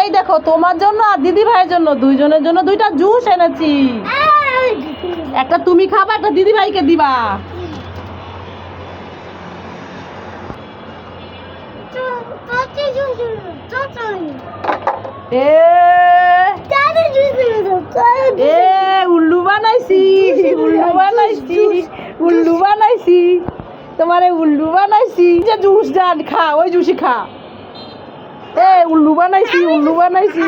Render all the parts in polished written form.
এই দেখো তোমার জন্য আর দিদি ভাইয়ের জন্য দুইজনের জন্য দুইটা জুস এনেছি। একটা তুমি খাবা, একটা দিদি ভাইকে দিবা। উল্লু বানাইছি, উল্লু বানাইছি, উল্লু বানাইছি, তোমারে উল্লু বানাইছি। যে জুস ডান খা, ওই জুসই খা। উল্লু বানাইছি, উল্লু বানাইছি।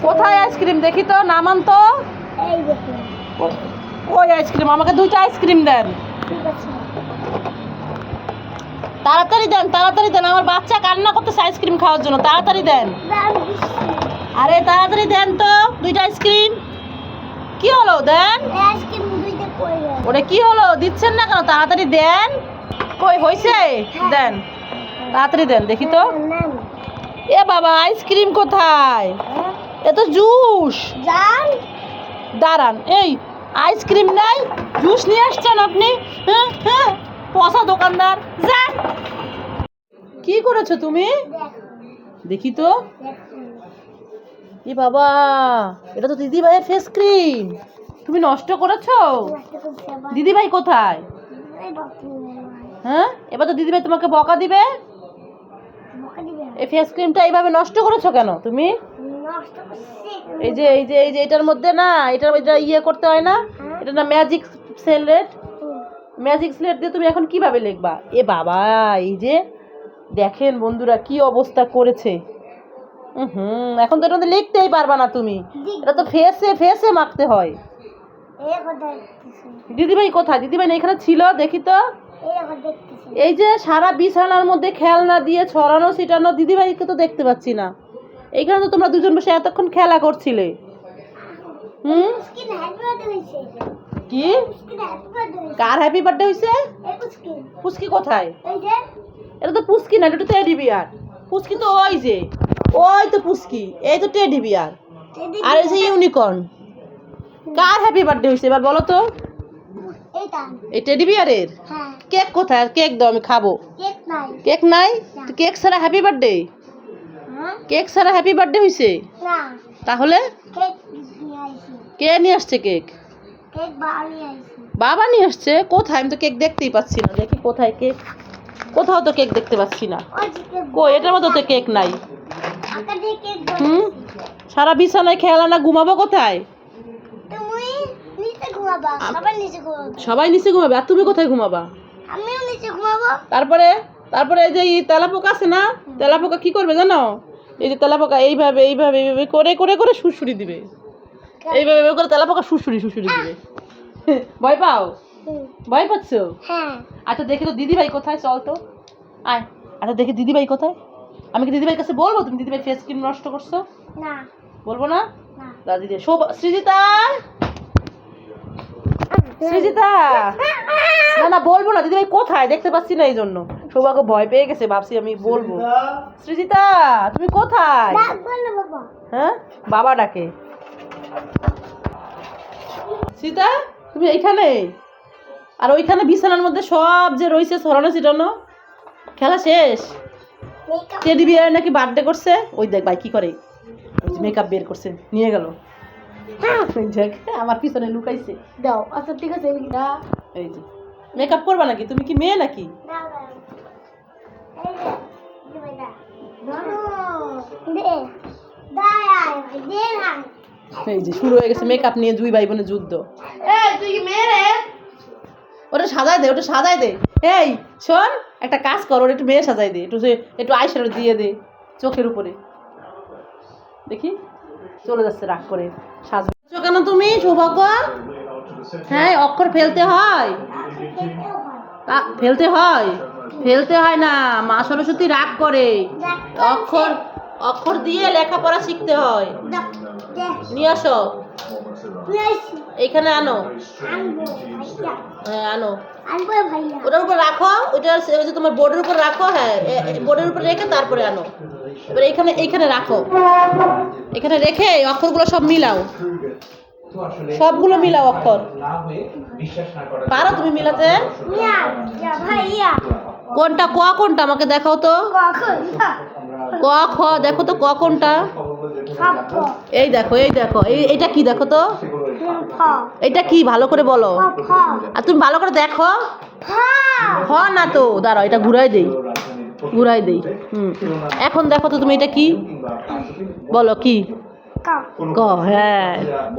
কোথায় আইসক্রিম দেখি তো, নামান তো। ওই আইসক্রিম, আমাকে দুইটা আইসক্রিম দেন। তাড়াতাড়ি দেন, তাড়াতাড়ি দেন, আমার বাচ্চা কান্না করতেছে আইসক্রিম খাওয়ার জন্য, তাড়াতাড়ি দেন। আরে তাড়াতাড়ি দেন তো দুইটা আইসক্রিম। কি হলো দেন? ওটা কি হলো, দিচ্ছেন না কেন? তাড়াতাড়ি দেন। কই হইছে? দেন তাড়াতাড়ি দেন দেখি তো। এ বাবা, আইসক্রিম কোথায়? এ তো জুস। দাঁড়ান, এই আইসক্রিম নাই, জুস নিয়ে আসছেন আপনি? হ্যাঁ হ্যাঁ, পচা দোকানদার, যান। কি করেছো তুমি? দেখি তো। এ বাবা, এটা তো দিদি ভাইয়ের ফেস ক্রিম, তুমি নষ্ট করেছো। দিদি ভাই কোথায়? হ্যাঁ, এবার তো দিদি ভাই তোমাকে বকা দিবে। এই ফেস ক্রিমটা এইভাবে নষ্ট করেছো কেন তুমি? এই যে এই যে এই যে এটার মধ্যে না, এটা ইয়ে করতে হয় না, এটা না ম্যাজিক স্লেট, ম্যাজিক স্লেট দিয়ে তুমি এখন কিভাবে লিখবা? এ বাবা, এই যে দেখেন বন্ধুরা কি অবস্থা করেছে। এখন তো এটা লিখতেই পারবা না তুমি, এটা তো ফেসে ফেসে মাখতে হয়। দিদিভাই কোথায়? দিদিভাই এখানে ছিল, দেখি তো। এই যে সারা বিছানার মধ্যে খেলনা দিয়ে ছড়ানো ছিটানো, দিদিভাইকে তো দেখতে পাচ্ছি না। এইখানে তো তোমরা দুজন বসে এতক্ষণ খেলা করছিলে। কি? কার হ্যাপি বার্থডে হয়েছে? পুচকি কোথায়? এটা তো পুচকি না, এটা তো টেডি বিয়ার। পুচকি তো ওই যে, ওই তো পুচকি, এই তো টেডি বিয়ার, আর এই যে ইউনিকর্ন। কার হ্যাপি বার্থডে হয়েছে এবার বলো তো? এই টেডি বিয়ারের। কেক কোথায়? আর কেক দাও, আমি খাবো। কেক নাই? কেক ছাড়া হ্যাপি বার্থডে? কেক ছাড়া হ্যাপি বার্থডে হয়েছে? তাহলে কে নিয়ে আসছে কেক? বাবা নিয়ে আসছে। কোথায়? আমি তো কেক দেখতেই পাচ্ছি না, দেখি কোথায় কেক। কোথাও তো কেক দেখতে পাচ্ছি না। কই, এটার মধ্যে তো কেক নাই। সারা বিছানায় খেলা, ঘুমাবো কোথায়? সবাই নিচে ঘুমাবে, আর তুমি কোথায় ঘুমাবা? তারপরে তারপরে এই যে তেলাপোকা আছে না, তেলাপোকা কি করবে জানো? এই যে তেলাপোকা এইভাবে এইভাবে এইভাবে করে করে করে সুরসুরি দিবে, এইভাবে করে তেলাপোকা সুরসুরি সুরসুরি দিবে। ভয় পাও? ভয় পাচ্ছ? আচ্ছা দেখি তো দিদিভাই কোথায়, চল তো আয়। আচ্ছা দেখি দিদিভাই কোথায়। আমি কি দিদিভাইয়ের কাছে বলবো তুমি দিদিভাই ফেস ক্রিম নষ্ট করছো? না বলবো না। দিদি সৃজিতা, সৃজিতা, না না বলবো না। দিদিভাই কোথায় দেখতে পাচ্ছি না, এই জন্য সৌভাগ্য ভয় পেয়ে গেছে, ভাবছি আমি বলবো। সৃজিতা তুমি কোথায়? হ্যাঁ, বাবা ডাকে। সীতা তুমি এইখানে, আর ওইখানে বিছানার মধ্যে সব যে রয়েছে ছড়ানো ছিটানো, খেলা শেষ। টেডি বিয়ার নাকি বার্থডে করছে, ওই দেখ ভাই কি করে, মেকআপ বের করছে নিয়ে গেল। আমার পিছনে লুকাইছে। দাও। আচ্ছা ঠিক আছে, এই যে মেকআপ করবা নাকি? তুমি কি মেয়ে নাকি? এই যে শুরু হয়ে গেছে মেকআপ নিয়ে দুই ভাই বোনের যুদ্ধ। তুই কি মেয়ে রে? ওটা সাজাই দে, ওটা সাজাই দে। এই শোন, একটা কাজ কর, ওটা একটু মেয়ে সাজাই দে, একটু আইশ্যাডো দিয়ে দে চোখের উপরে। দেখি চলে যাচ্ছে রাগ করে। সাজছো কেন তুমি সৌভাগ্য? হ্যাঁ, অক্ষর ফেলতে হয়, ফেলতে হয়, ফেলতে হয় না। মা সরস্বতী রাগ করে। অক্ষর অক্ষর দিয়ে লেখাপড়া শিখতে হয়। নিয়ে আসো, এইখানে আনো। হ্যাঁ আনো, ওটার উপর রাখো, ওইটা তোমার বোর্ডের উপর রাখো। হ্যাঁ, বোর্ডের উপর রেখে তারপরে আনো। এবার এইখানে রাখো, এখানে রেখে অক্ষরগুলো সব মিলাও। সবগুলো মিলাও অক্ষর। পারো তুমি মিলাতে? কোনটা ক কোনটা আমাকে দেখাও তো। ক খ দেখো তো ক কোনটা। এই দেখো এইটা কি দেখো তো। এটা কি ভালো করে বলো। আর তুমি ভালো করে দেখো। খ না তো, দাঁড়াও এটা ঘুরাই দেই। এখন দেখো তো তুমি এটা কি বলো কি। ক। হ্যাঁ,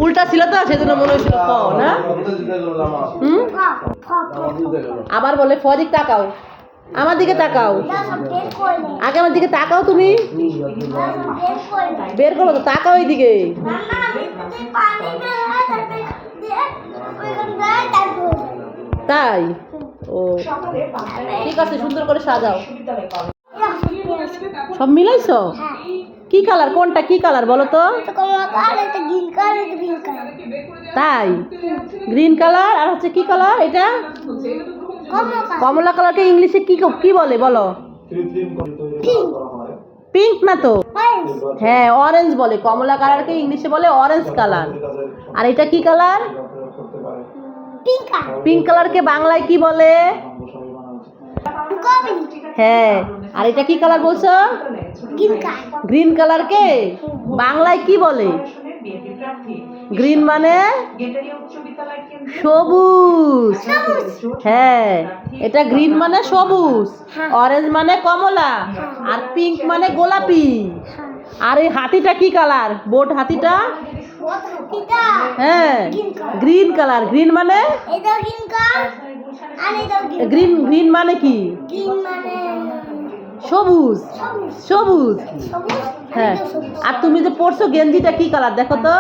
উল্টা ছিল তো সেজন্য মনে হয়েছিল ক না। আবার বলে ফ দিক তাকাও, আমার দিকে তাকাও। আগে আমার দিকে তাকাও তুমি। বের করো তো, তাকাও এইদিকে। তাই? ও ঠিক আছে, সুন্দর করে সাজাও। সব মিলাইছো? কি কালার কোনটা কি কালার বলো তো। তাই? গ্রিন কালার আর হচ্ছে কি কালার এটা? কমলা কালারকে ইংলিশে কি কি বলে বলো। পিঙ্ক না তো। হ্যাঁ, অরেঞ্জ বলে। কমলা কালারকে ইংলিশে বলে অরেঞ্জ কালার। আর এটা কি কালার? পিঙ্ক কালারকে বাংলায় কি বলে? হ্যাঁ, আর এটা কি কালার বলছো? গ্রিন কালারকে বাংলায় কি বলে? গ্রিন মানে সবুজ। হ্যাঁ, এটা গ্রিন মানে সবুজ, অরেঞ্জ মানে কমলা, আর পিঙ্ক মানে গোলাপি। আর এই হাতিটা কি কালার? বোট হাতিটা? হ্যাঁ, গ্রিন কালার। গ্রিন মানে গ্রিন মানে কি? সবুজ। হ্যাঁ, আর তুমি যে পরছো গেঞ্জিটা কি কালার দেখো তো।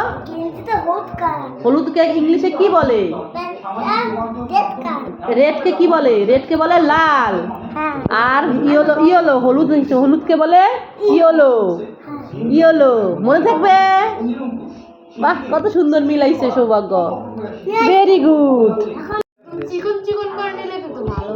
হলুদকে ইংলিশে কি বলে? রেডকে কি বলে? রেডকে বলে লাল। আর ইয়েলো হলুদকে বলে ইয়েলো। মনে থাকবে? বাহ, কত সুন্দর মিলাইছে সৌভাগ্য। Very good. চিকন চিকন করে নিলে কিন্তু ভালো।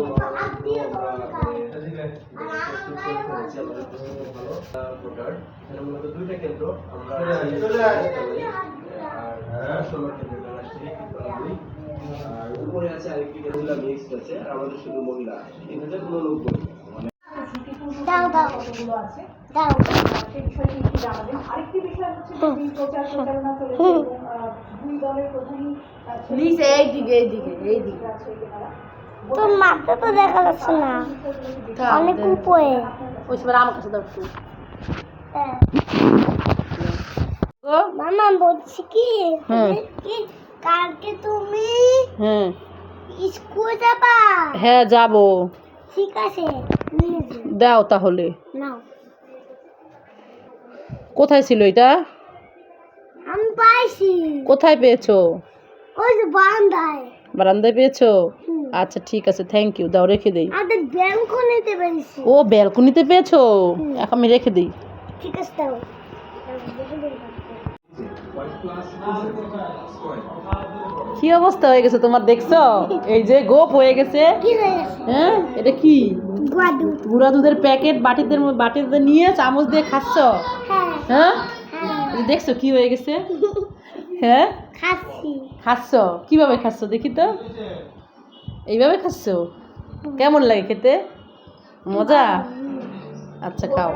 উপরে আছে আরেকটি মহিলা মিক্স আছে, আর আমাদের শুধু মহিলা 3089। দাও আরেকটি বিষয় হচ্ছে যে প্রচার প্রচারণা চলেছে দুই দলের প্রধানই নিচে এইদিকে তোর মাথা তো দেখা যাচ্ছে না, অনেক উপরে। ওই সময় আমার কাছে দাও একটু। মামা বলছি কি কালকে তুমি স্কুলে যাবা? হ্যাঁ যাবো। ঠিক আছে, দাও তাহলে। নাও। কোথায় ছিল এটা? আমি পাইছি। কোথায় পেয়েছো? ওই যে বারান্দায় পেয়েছো? আচ্ছা ঠিক আছে, থ্যাংক ইউ। দাও, রেখে দেই। আমাদের ব্যালকনিতে পেয়েছি। ও, ব্যালকনিতে পেয়েছো? এখন আমি রেখে দিই। ঠিক আছে, দাও। কি অবস্থা হয়ে গেছে তোমার দেখছো? এই যে গোপ হয়ে গেছে। হ্যাঁ, এটা কি? গুঁড়া দুধের প্যাকেট বাটিতে নিয়ে চামচ দিয়ে খাচ্ছ? হ্যাঁ, দেখছো কি হয়ে গেছে? হ্যাঁ, খাচ্ছ। কিভাবে খাচ্ছ দেখি তো। এইভাবে খাচ্ছ? কেমন লাগে খেতে? মজা? আচ্ছা, খাও।